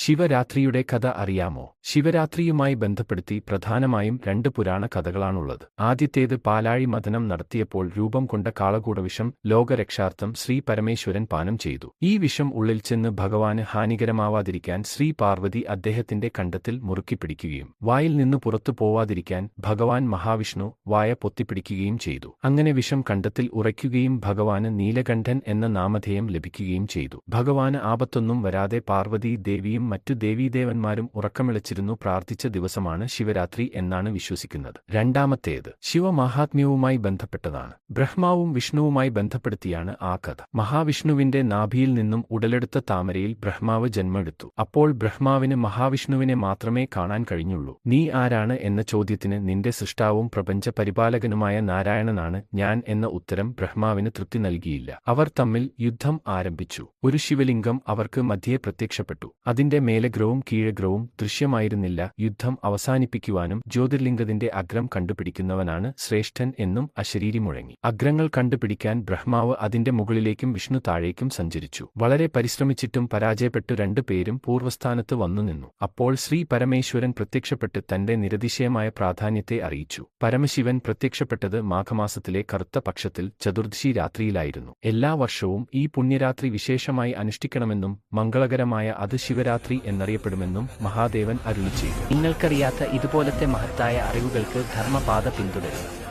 ശിവരാത്രിയുടെ കഥ അറിയാമോ? ശിവരാത്രിയുമായി ബന്ധപ്പെടുത്തി പ്രധാനമായും 2 പുരാണ കഥകളാണുള്ളത്. ആദ്യത്തേത് പാലാഴി മഥനം നടത്തിയപ്പോൾ രൂപം കൊണ്ട കാളകൂടവിഷം ലോകരക്ഷാർത്ഥം ശ്രീ പരമേശ്വരൻ പാനം ചെയ്തു. ഈ വിഷം ഉള്ളിൽ ചെന്ന് ഭഗവാന് ഹാനികരമാവാതിരിക്കാൻ ശ്രീ പാർവതി അദ്ദേഹത്തിന്റെ കണ്ഠത്തിൽ മുറുക്കിപ്പിടിക്കുകയും വായിൽ നിന്ന് പുറത്തു പോവാതിരിക്കാൻ ഭഗവാൻ മഹാവിഷ്ണു വായ പൊത്തിപ്പിടിക്കുകയും ചെയ്തു. അങ്ങനെ വിഷം കണ്ഠത്തിൽ ഉറയ്ക്കുകയും ഭഗവാന് നീലകണ്ഠൻ എന്ന നാമധേയം ലഭിക്കുകയും ചെയ്തു. ഭഗവാന് ആപത്തൊന്നും വരാതെ പാർവതി ദേവിയും മറ്റു ദേവീദേവന്മാരും ഉറക്കമിളച്ചിരുന്നു പ്രാർത്ഥിച്ച ദിവസമാണ് ശിവരാത്രി എന്നാണ് വിശ്വസിക്കുന്നത്. രണ്ടാമത്തേത് ശിവമാഹാത്മ്യവുമായി ബന്ധപ്പെട്ടതാണ്. ബ്രഹ്മാവും വിഷ്ണുവുമായി ബന്ധപ്പെടുത്തിയാണ് ആ കഥ. മഹാവിഷ്ണുവിന്റെ നാഭിയിൽ നിന്നും ഉടലെടുത്ത താമരയിൽ ബ്രഹ്മാവ് ജന്മമെടുത്തു. അപ്പോൾ ബ്രഹ്മാവിന് മഹാവിഷ്ണുവിനെ മാത്രമേ കാണാൻ കഴിഞ്ഞുള്ളൂ. നീ ആരാണ് എന്ന ചോദ്യത്തിന് നിന്റെ സൃഷ്ടാവും പ്രപഞ്ച പരിപാലകനുമായ നാരായണനാണ് ഞാൻ എന്ന ഉത്തരം ബ്രഹ്മാവിന് തൃപ്തി നൽകിയില്ല. അവർ തമ്മിൽ യുദ്ധം ആരംഭിച്ചു. ഒരു ശിവലിംഗം അവർക്ക് മധ്യേ പ്രത്യക്ഷപ്പെട്ടു. അതിന്റെ മേലഗ്രവും കീഴഗ്രവും ദൃശ്യമായിരുന്നില്ല. യുദ്ധം അവസാനിപ്പിക്കുവാനും ജ്യോതിർലിംഗത്തിന്റെ അഗ്രം കണ്ടുപിടിക്കുന്നവനാണ് ശ്രേഷ്ഠൻ എന്നും അശരീരി മുഴങ്ങി. അഗ്രങ്ങൾ കണ്ടുപിടിക്കാൻ ബ്രഹ്മാവ് അതിന്റെ മുകളിലേക്കും വിഷ്ണു താഴേക്കും സഞ്ചരിച്ചു. വളരെ പരിശ്രമിച്ചിട്ടും പരാജയപ്പെട്ടു 2 പേരും പൂർവ്വസ്ഥാനത്ത് വന്നുനിന്നു. അപ്പോൾ ശ്രീ പരമേശ്വരൻ പ്രത്യക്ഷപ്പെട്ട് തന്റെ നിരതിശയമായ പ്രാധാന്യത്തെ അറിയിച്ചു. പരമശിവൻ പ്രത്യക്ഷപ്പെട്ടത് മാഘമാസത്തിലെ കറുത്ത പക്ഷത്തിൽ ചതുർദശി രാത്രിയിലായിരുന്നു. എല്ലാ വർഷവും ഈ പുണ്യരാത്രി വിശേഷമായി അനുഷ്ഠിക്കണമെന്നും മംഗളകരമായ അത് ശിവരാത്രി എന്നറിയപ്പെടുമെന്നും മഹാദേവൻ അരുളി ചെയ്തു. നിങ്ങൾക്കറിയാത്ത ഇതുപോലത്തെ മഹത്തായ അറിവുകൾക്ക് ധർമ്മപാത പിന്തുടരുക.